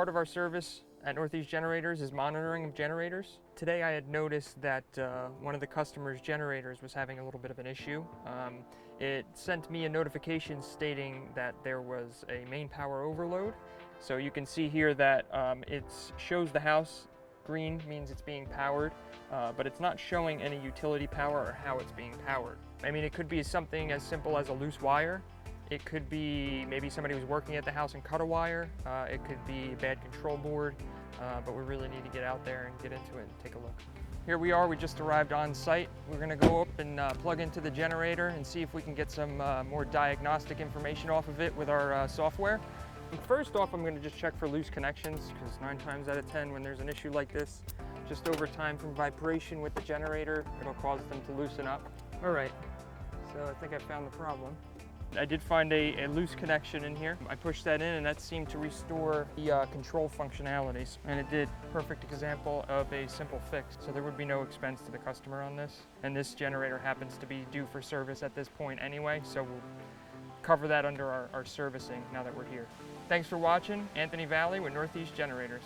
Part of our service at Northeast Generators is monitoring of generators. Today I had noticed that one of the customer's generators was having a little bit of an issue. It sent me a notification stating that there was a main power overload. So you can see here that it shows the house. Green means it's being powered, but it's not showing any utility power or how it's being powered. I mean, it could be something as simple as a loose wire. It could be maybe somebody was working at the house and cut a wire. It could be a bad control board, but we really need to get out there and get into it and take a look. Here we are, we just arrived on site. We're gonna go up and plug into the generator and see if we can get some more diagnostic information off of it with our software. First off, I'm gonna just check for loose connections, because 9 times out of 10 when there's an issue like this, just over time from vibration with the generator, it'll cause them to loosen up. All right, so I think I found the problem. I did find a loose connection in here. I pushed that in and that seemed to restore the control functionalities. And it did. Perfect example of a simple fix. So there would be no expense to the customer on this. And this generator happens to be due for service at this point anyway, so we'll cover that under our servicing now that we're here. Thanks for watching. Anthony Valley with Northeast Generators.